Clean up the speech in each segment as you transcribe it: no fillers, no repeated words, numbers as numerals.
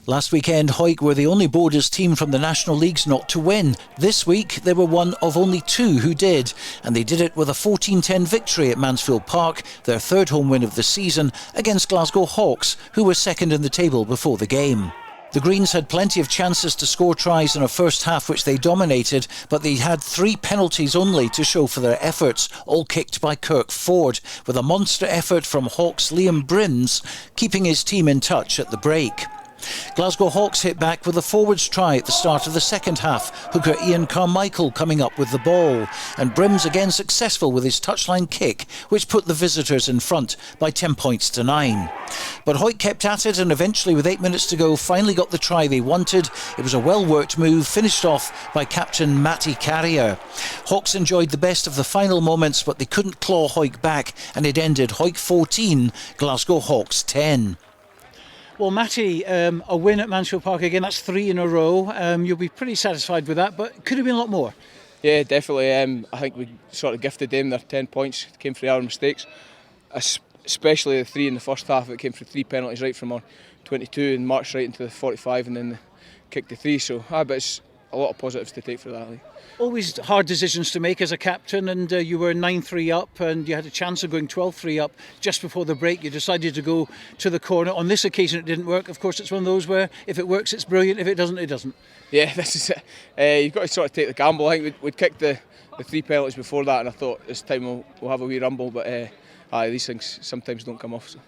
Last weekend, Hawick were the only Borders team from the National Leagues not to win. This week, they were one of only two who did, and they did it with a 14-10 victory at Mansfield Park, their third home win of the season, against Glasgow Hawks, who were second in the table before the game. The Greens had plenty of chances to score tries in a first half which they dominated, but they had 3 penalties only to show for their efforts, all kicked by Kirk Ford, with a monster effort from Hawks' Liam Brims keeping his team in touch at the break. Glasgow Hawks hit back with a forwards try at the start of the second half, hooker Ian Carmichael coming up with the ball, and Brims again successful with his touchline kick, which put the visitors in front by 10 points to 9. But Hawick kept at it and eventually, with 8 minutes to go, finally got the try they wanted. It was a well-worked move, finished off by captain Matty Carrier. Hawks enjoyed the best of the final moments, but they couldn't claw Hawick back, and it ended Hawick 14, Glasgow Hawks 10. Well, Matty, a win at Mansfield Park again, that's 3 in a row. You'll be pretty satisfied with that, but could have been a lot more. Yeah, definitely. I think we sort of gifted them their 10 points. It came through our mistakes, especially the 3 in the first half. It came through 3 penalties right from our 22 and marched right into the 45 and then kicked the 3. So, but it's a lot of positives to take for that. Always hard decisions to make as a captain, and you were 9-3 up and you had a chance of going 12-3 up just before the break. You decided to go to the corner. On this occasion it didn't work. Of course, it's one of those where if it works it's brilliant, if it doesn't, it doesn't. Yeah, this is it. You've got to sort of take the gamble. I think we'd kicked the 3 penalties before that, and I thought this time we'll have a wee rumble, but these things sometimes don't come off. So.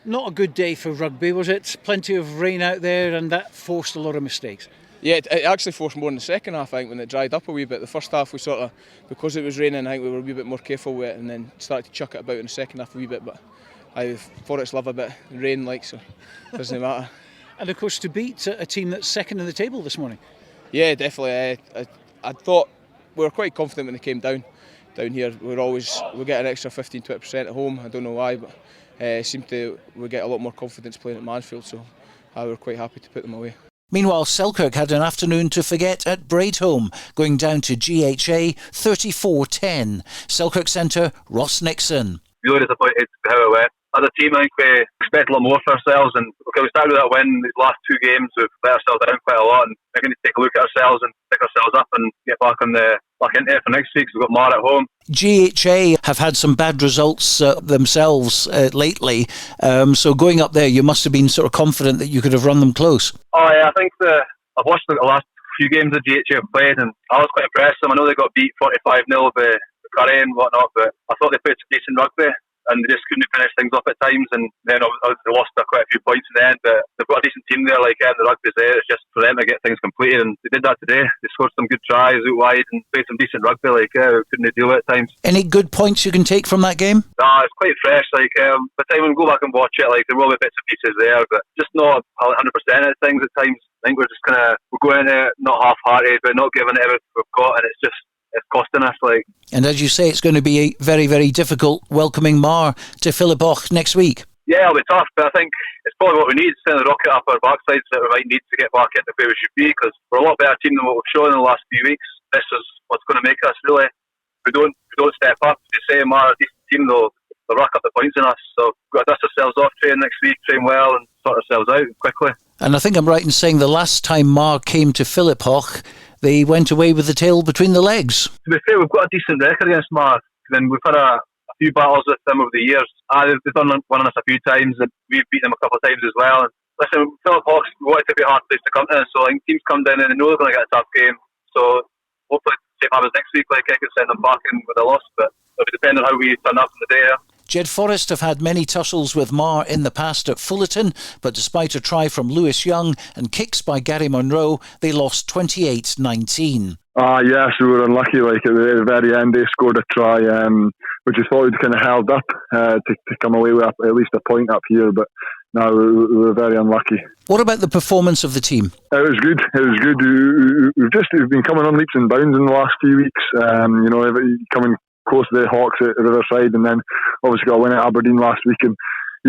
Not a good day for rugby, was it? Plenty of rain out there and that forced a lot of mistakes. Yeah, it actually forced more in the second half, I think, when it dried up a wee bit. The first half we sort of, because it was raining, I think we were a wee bit more careful with it and then started to chuck it about in the second half a wee bit, but Forests love a bit of rain, so it doesn't matter. And of course to beat a team that's second in the table this morning. Yeah, definitely. I thought we were quite confident when they came down here. We get an extra 15-20% at home. I don't know why, but we get a lot more confidence playing at Mansfield, so we were quite happy to put them away. Meanwhile, Selkirk had an afternoon to forget at Braidholme, going down to GHA 34-10. Selkirk centre Ross Nixon. Really disappointed with how it went. As a team, I think we expect a lot more for ourselves, and we started with that win. These last 2 games, we've let ourselves down quite a lot, and we're going to take a look at ourselves and pick ourselves up and get back into it for next week. So we've got Mar at home. GHA have had some bad results themselves lately, so going up there, you must have been sort of confident that you could have run them close. Oh yeah, I think I've watched the last few games that GHA have played, and I was quite impressed with them. I know they got beat 45-0 by Curry and whatnot, but I thought they played some decent rugby. And they just couldn't finish things off at times, and then obviously they lost quite a few points in the end, but they've got a decent team there, the rugby's there. It's just for them to get things completed, and they did that today. They scored some good tries out wide and played some decent rugby, couldn't they deal with at times. Any good points you can take from that game? It's quite fresh, by the time we go back and watch it, there will be bits and pieces there, but just not 100% at things at times. I think we're just we're going in it not half-hearted, but not giving it everything we've got, and it's costing us. And as you say, it's going to be a very, very difficult welcoming Mar to Philippoch next week. Yeah, it'll be tough, but I think it's probably what we need, send the rocket up our backsides that we might need to get back into where we should be, because we're a lot better team than what we've shown in the last few weeks. This is what's going to make us, really. If we don't step up, as you say, Mar, a decent team, they'll rack up the points in us. So we've got to dust ourselves off, train next week, train well, and sort ourselves out quickly. And I think I'm right in saying the last time Mar came to Philippoch, they went away with the tail between the legs. To be fair, we've got a decent record against Mar. Then we've had a few battles with them over the years. They've done one on us a few times, and we've beaten them a couple of times as well. And listen, Philippoch, we want it to be a hard place to come to, so I think teams come down and they know they're going to get a tough game. So hopefully, same happens next week, I can send them back in with a loss, but it'll be depending on how we turn up in the day. Jedforest have had many tussles with Mar in the past at Fullerton, but despite a try from Lewis Young and kicks by Gary Monroe, they lost 28-19. Yes, we were unlucky. At the very end, they scored a try, which we thought we'd kind of held up to come away with at least a point up here, but no, we were very unlucky. What about the performance of the team? It was good. We've been coming on leaps and bounds in the last few weeks. Coming close to the Hawks at Riverside, and then obviously got a win at Aberdeen last week, and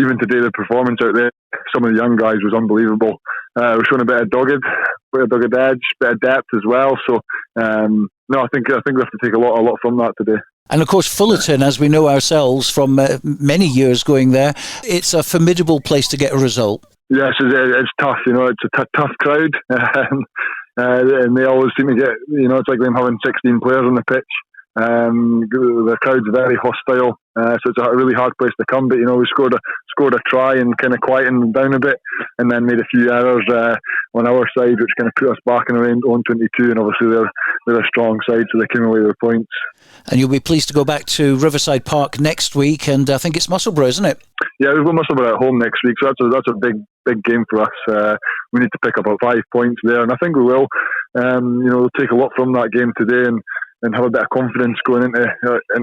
even today the performance out there, some of the young guys was unbelievable. We're showing a bit of dogged edge, bit of depth as well. So I think we have to take a lot from that today. And of course Fullerton, as we know ourselves from many years going there, it's a formidable place to get a result. Yes, it's tough. It's a tough crowd, and they always seem to get. It's like them having 16 players on the pitch. The crowd's very hostile, so it's a really hard place to come. But we scored a try and kind of quietened them down a bit, and then made a few errors on our side, which kind of put us back in our own 22. And obviously they're a strong side, so they came away with points. And you'll be pleased to go back to Riverside Park next week, and I think it's Musselburgh, isn't it? Yeah, we've got Musselburgh at home next week, so that's a big game for us. We need to pick up about 5 points there, and I think we will. We'll take a lot from that game today and have a bit of confidence going into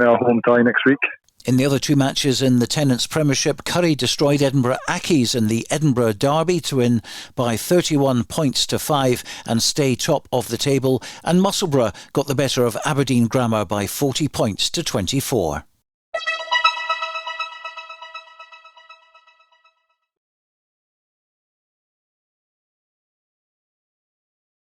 our home tie next week. In the other 2 matches in the Tennent's Premiership, Curry destroyed Edinburgh Accies in the Edinburgh Derby to win by 31 points to 5 and stay top of the table, and Musselburgh got the better of Aberdeen Grammar by 40 points to 24.